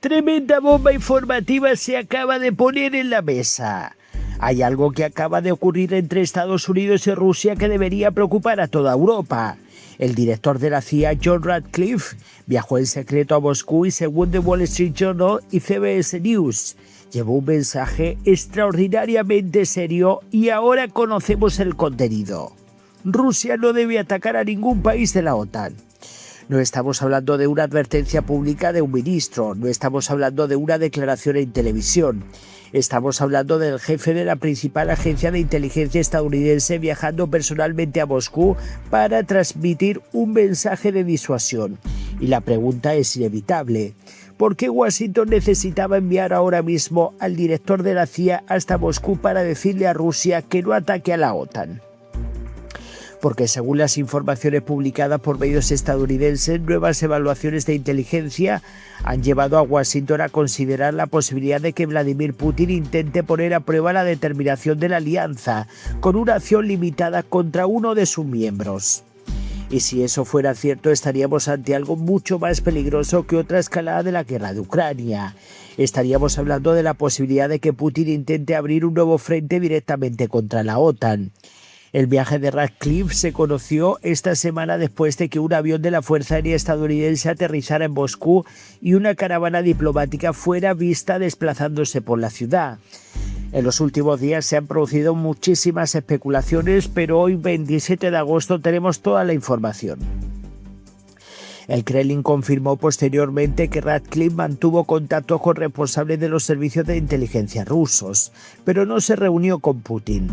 Tremenda bomba informativa se acaba de poner en la mesa. Hay algo que acaba de ocurrir entre Estados Unidos y Rusia que debería preocupar a toda Europa. El director de la CIA, John Ratcliffe, viajó en secreto a Moscú y, según The Wall Street Journal y CBS News, llevó un mensaje extraordinariamente serio y ahora conocemos el contenido. Rusia no debe atacar a ningún país de la OTAN. No estamos hablando de una advertencia pública de un ministro, no estamos hablando de una declaración en televisión. Estamos hablando del jefe de la principal agencia de inteligencia estadounidense viajando personalmente a Moscú para transmitir un mensaje de disuasión. Y la pregunta es inevitable. ¿Por qué Washington necesitaba enviar ahora mismo al director de la CIA hasta Moscú para decirle a Rusia que no ataque a la OTAN? Porque según las informaciones publicadas por medios estadounidenses, nuevas evaluaciones de inteligencia han llevado a Washington a considerar la posibilidad de que Vladimir Putin intente poner a prueba la determinación de la alianza con una acción limitada contra uno de sus miembros. Y si eso fuera cierto, estaríamos ante algo mucho más peligroso que otra escalada de la guerra de Ucrania. Estaríamos hablando de la posibilidad de que Putin intente abrir un nuevo frente directamente contra la OTAN. El viaje de Ratcliffe se conoció esta semana después de que un avión de la Fuerza Aérea estadounidense aterrizara en Moscú y una caravana diplomática fuera vista desplazándose por la ciudad. En los últimos días se han producido muchísimas especulaciones, pero hoy, 27 de agosto, tenemos toda la información. El Kremlin confirmó posteriormente que Ratcliffe mantuvo contacto con responsables de los servicios de inteligencia rusos, pero no se reunió con Putin.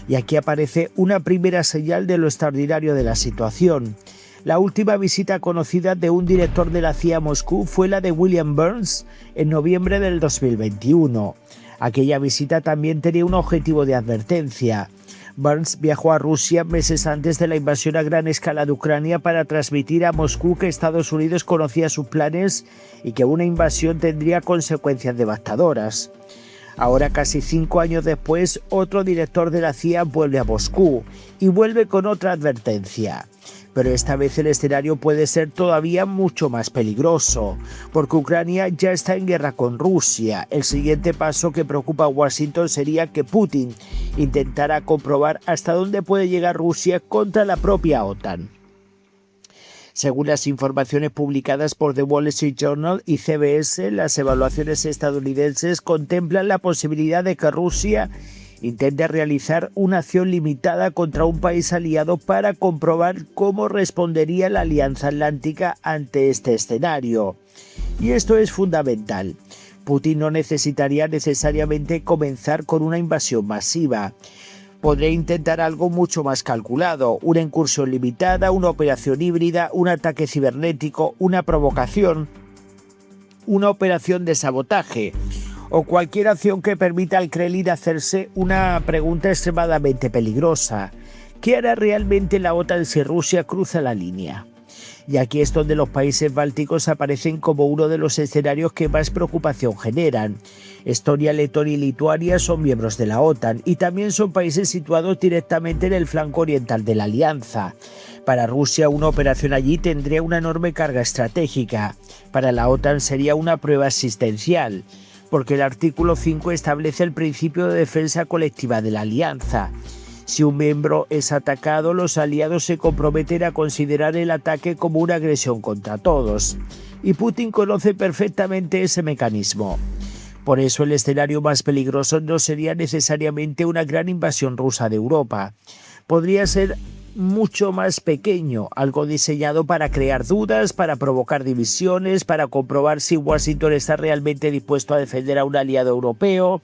Y aquí aparece una primera señal de lo extraordinario de la situación. La última visita conocida de un director de la CIA a Moscú fue la de William Burns en noviembre del 2021. Aquella visita también tenía un objetivo de advertencia. Burns viajó a Rusia meses antes de la invasión a gran escala de Ucrania para transmitir a Moscú que Estados Unidos conocía sus planes y que una invasión tendría consecuencias devastadoras. Ahora, casi 5 años después, otro director de la CIA vuelve a Moscú y vuelve con otra advertencia. Pero esta vez el escenario puede ser todavía mucho más peligroso, porque Ucrania ya está en guerra con Rusia. El siguiente paso que preocupa a Washington sería que Putin intentara comprobar hasta dónde puede llegar Rusia contra la propia OTAN. Según las informaciones publicadas por The Wall Street Journal y CBS, las evaluaciones estadounidenses contemplan la posibilidad de que Rusia intente realizar una acción limitada contra un país aliado para comprobar cómo respondería la Alianza Atlántica ante este escenario. Y esto es fundamental. Putin no necesitaría necesariamente comenzar con una invasión masiva. Podría intentar algo mucho más calculado, una incursión limitada, una operación híbrida, un ataque cibernético, una provocación, una operación de sabotaje o cualquier acción que permita al Kremlin hacerse una pregunta extremadamente peligrosa. ¿Qué hará realmente la OTAN si Rusia cruza la línea? Y aquí es donde los países bálticos aparecen como uno de los escenarios que más preocupación generan. Estonia, Letonia y Lituania son miembros de la OTAN y también son países situados directamente en el flanco oriental de la alianza. Para Rusia, una operación allí tendría una enorme carga estratégica. Para la OTAN sería una prueba existencial, porque el artículo 5 establece el principio de defensa colectiva de la alianza. Si un miembro es atacado, los aliados se comprometen a considerar el ataque como una agresión contra todos. Y Putin conoce perfectamente ese mecanismo. Por eso el escenario más peligroso no sería necesariamente una gran invasión rusa de Europa. Podría ser mucho más pequeño, algo diseñado para crear dudas, para provocar divisiones, para comprobar si Washington está realmente dispuesto a defender a un aliado europeo.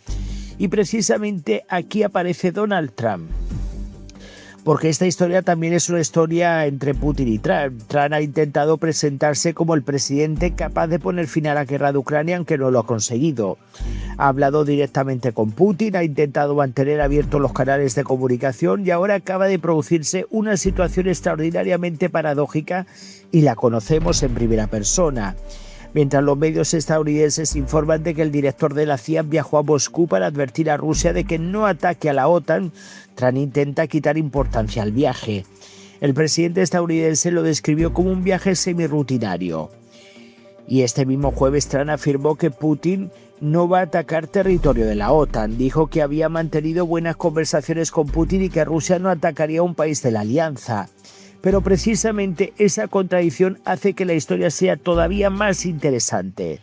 Y precisamente aquí aparece Donald Trump. Porque esta historia también es una historia entre Putin y Trump. Trump ha intentado presentarse como el presidente capaz de poner fin a la guerra de Ucrania, aunque no lo ha conseguido. Ha hablado directamente con Putin, ha intentado mantener abiertos los canales de comunicación y ahora acaba de producirse una situación extraordinariamente paradójica y la conocemos en primera persona. Mientras los medios estadounidenses informan de que el director de la CIA viajó a Moscú para advertir a Rusia de que no ataque a la OTAN, Trump intenta quitar importancia al viaje. El presidente estadounidense lo describió como un viaje semirrutinario. Y este mismo jueves Trump afirmó que Putin no va a atacar territorio de la OTAN. Dijo que había mantenido buenas conversaciones con Putin y que Rusia no atacaría a un país de la alianza. Pero precisamente esa contradicción hace que la historia sea todavía más interesante.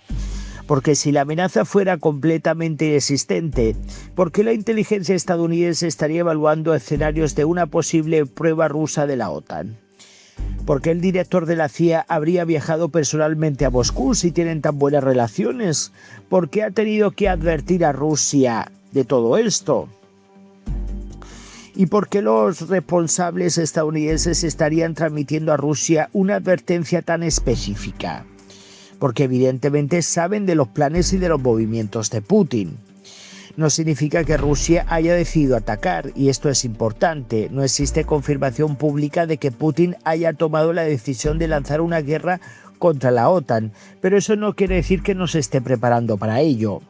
Porque si la amenaza fuera completamente inexistente, ¿por qué la inteligencia estadounidense estaría evaluando escenarios de una posible prueba rusa de la OTAN? ¿Por qué el director de la CIA habría viajado personalmente a Moscú si tienen tan buenas relaciones? ¿Por qué ha tenido que advertir a Rusia de todo esto? ¿Y por qué los responsables estadounidenses estarían transmitiendo a Rusia una advertencia tan específica? Porque evidentemente saben de los planes y de los movimientos de Putin. No significa que Rusia haya decidido atacar, y esto es importante. No existe confirmación pública de que Putin haya tomado la decisión de lanzar una guerra contra la OTAN, pero eso no quiere decir que no se esté preparando para ello.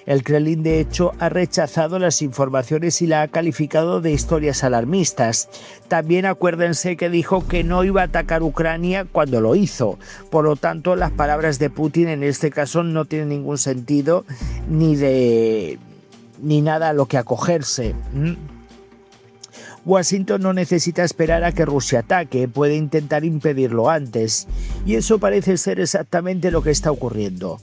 El Kremlin, de hecho, ha rechazado las informaciones y la ha calificado de historias alarmistas. También acuérdense que dijo que no iba a atacar Ucrania cuando lo hizo. Por lo tanto, las palabras de Putin en este caso no tienen ningún sentido ni nada a lo que acogerse. Washington no necesita esperar a que Rusia ataque, puede intentar impedirlo antes. Y eso parece ser exactamente lo que está ocurriendo.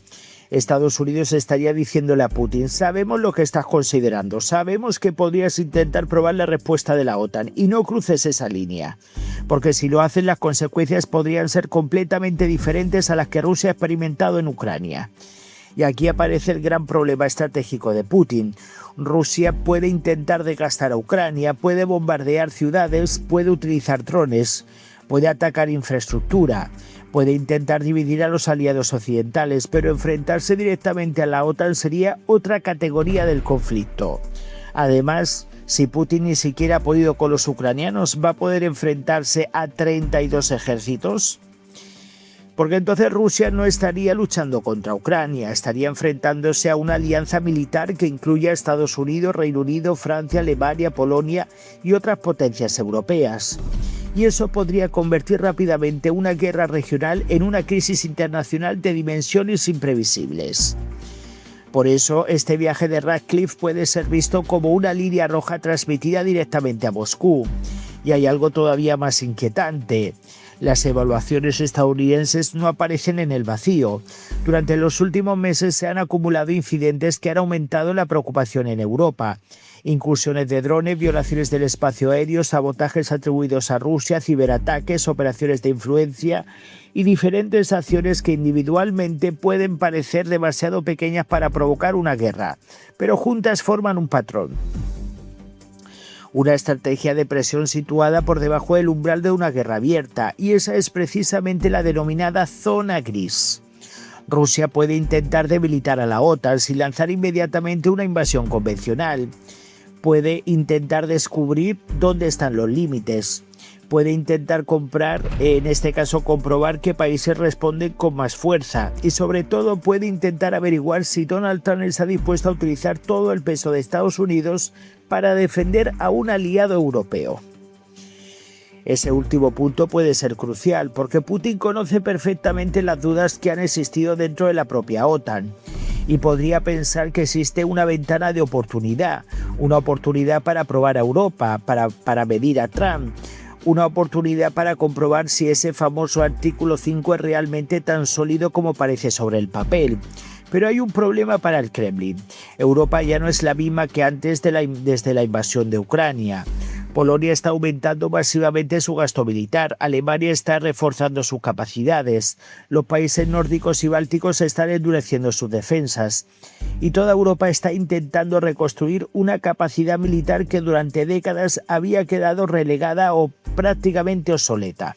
Estados Unidos estaría diciéndole a Putin: sabemos lo que estás considerando, sabemos que podrías intentar probar la respuesta de la OTAN y no cruces esa línea, porque si lo hacen las consecuencias podrían ser completamente diferentes a las que Rusia ha experimentado en Ucrania. Y aquí aparece el gran problema estratégico de Putin. Rusia puede intentar desgastar a Ucrania, puede bombardear ciudades, puede utilizar drones, puede atacar infraestructura, puede intentar dividir a los aliados occidentales, pero enfrentarse directamente a la OTAN sería otra categoría del conflicto. Además, si Putin ni siquiera ha podido con los ucranianos, ¿va a poder enfrentarse a 32 ejércitos? Porque entonces Rusia no estaría luchando contra Ucrania, estaría enfrentándose a una alianza militar que incluye a Estados Unidos, Reino Unido, Francia, Alemania, Polonia y otras potencias europeas. Y eso podría convertir rápidamente una guerra regional en una crisis internacional de dimensiones imprevisibles. Por eso, este viaje de Ratcliffe puede ser visto como una línea roja transmitida directamente a Moscú. Y hay algo todavía más inquietante. Las evaluaciones estadounidenses no aparecen en el vacío. Durante los últimos meses se han acumulado incidentes que han aumentado la preocupación en Europa. Incursiones de drones, violaciones del espacio aéreo, sabotajes atribuidos a Rusia, ciberataques, operaciones de influencia y diferentes acciones que individualmente pueden parecer demasiado pequeñas para provocar una guerra, pero juntas forman un patrón. Una estrategia de presión situada por debajo del umbral de una guerra abierta, y esa es precisamente la denominada zona gris. Rusia puede intentar debilitar a la OTAN sin lanzar inmediatamente una invasión convencional. Puede intentar descubrir dónde están los límites. Puede intentar comprobar qué países responden con más fuerza. Y sobre todo puede intentar averiguar si Donald Trump está dispuesto a utilizar todo el peso de Estados Unidos para defender a un aliado europeo. Ese último punto puede ser crucial porque Putin conoce perfectamente las dudas que han existido dentro de la propia OTAN. Y podría pensar que existe una ventana de oportunidad, una oportunidad para probar a Europa, para medir a Trump, una oportunidad para comprobar si ese famoso artículo 5 es realmente tan sólido como parece sobre el papel. Pero hay un problema para el Kremlin. Europa ya no es la misma que antes desde la invasión de Ucrania. Polonia está aumentando masivamente su gasto militar, Alemania está reforzando sus capacidades, los países nórdicos y bálticos están endureciendo sus defensas, y toda Europa está intentando reconstruir una capacidad militar que durante décadas había quedado relegada o prácticamente obsoleta.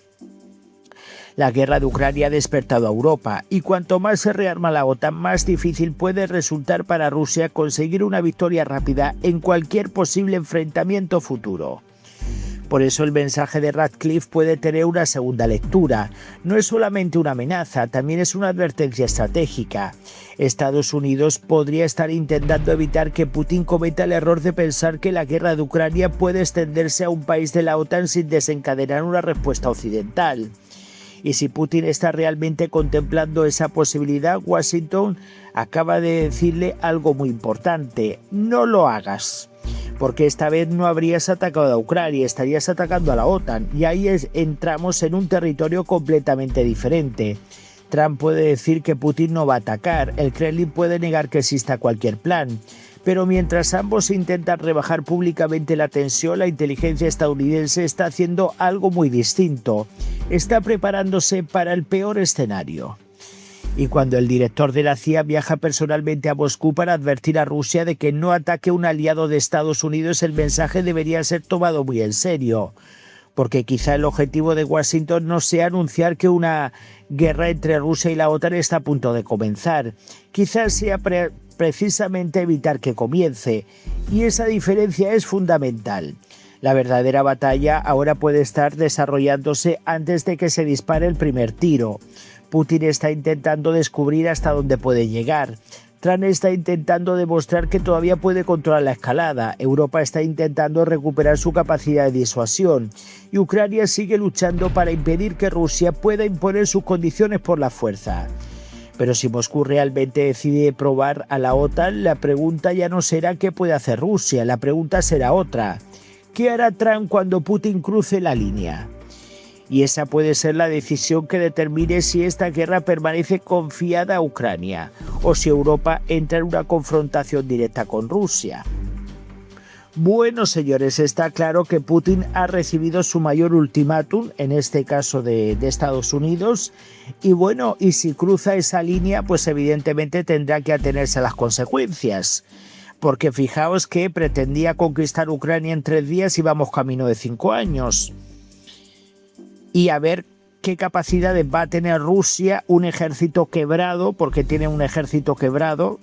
La guerra de Ucrania ha despertado a Europa, y cuanto más se rearma la OTAN, más difícil puede resultar para Rusia conseguir una victoria rápida en cualquier posible enfrentamiento futuro. Por eso el mensaje de Ratcliffe puede tener una segunda lectura. No es solamente una amenaza, también es una advertencia estratégica. Estados Unidos podría estar intentando evitar que Putin cometa el error de pensar que la guerra de Ucrania puede extenderse a un país de la OTAN sin desencadenar una respuesta occidental. Y si Putin está realmente contemplando esa posibilidad, Washington acaba de decirle algo muy importante: no lo hagas, porque esta vez no habrías atacado a Ucrania, estarías atacando a la OTAN, y ahí entramos en un territorio completamente diferente. Trump puede decir que Putin no va a atacar, el Kremlin puede negar que exista cualquier plan, pero mientras ambos intentan rebajar públicamente la tensión, la inteligencia estadounidense está haciendo algo muy distinto. Está preparándose para el peor escenario. Y cuando el director de la CIA viaja personalmente a Moscú para advertir a Rusia de que no ataque a un aliado de Estados Unidos, el mensaje debería ser tomado muy en serio, porque quizá el objetivo de Washington no sea anunciar que una guerra entre Rusia y la OTAN está a punto de comenzar. Quizás sea precisamente evitar que comience, y esa diferencia es fundamental. La verdadera batalla ahora puede estar desarrollándose antes de que se dispare el primer tiro. Putin está intentando descubrir hasta dónde puede llegar. Trump está intentando demostrar que todavía puede controlar la escalada. Europa está intentando recuperar su capacidad de disuasión. Y Ucrania sigue luchando para impedir que Rusia pueda imponer sus condiciones por la fuerza. Pero si Moscú realmente decide probar a la OTAN, la pregunta ya no será qué puede hacer Rusia, la pregunta será otra: ¿qué hará Trump cuando Putin cruce la línea? Y esa puede ser la decisión que determine si esta guerra permanece confiada a Ucrania o si Europa entra en una confrontación directa con Rusia. Bueno, señores, está claro que Putin ha recibido su mayor ultimátum, en este caso de Estados Unidos, y bueno, y si cruza esa línea, pues evidentemente tendrá que atenerse a las consecuencias. Porque fijaos que pretendía conquistar Ucrania en 3 días y vamos camino de 5 años. Y a ver qué capacidades va a tener Rusia, un ejército quebrado, porque tiene un ejército quebrado,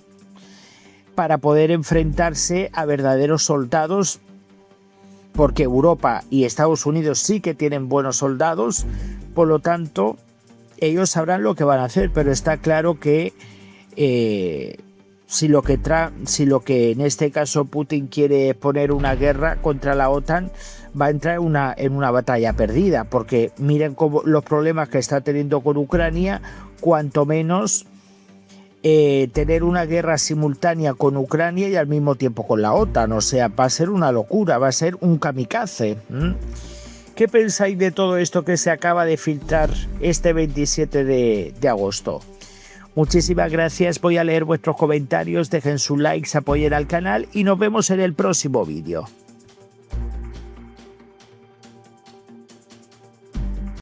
para poder enfrentarse a verdaderos soldados, porque Europa y Estados Unidos sí que tienen buenos soldados, por lo tanto, ellos sabrán lo que van a hacer, pero está claro que si lo que en este caso Putin quiere poner una guerra contra la OTAN, va a entrar en una batalla perdida, porque miren cómo los problemas que está teniendo con Ucrania, cuanto menos tener una guerra simultánea con Ucrania y al mismo tiempo con la OTAN. O sea, va a ser una locura, va a ser un kamikaze. ¿Qué pensáis de todo esto que se acaba de filtrar este 27 de agosto? Muchísimas gracias, voy a leer vuestros comentarios, dejen sus likes, apoyen al canal y nos vemos en el próximo vídeo.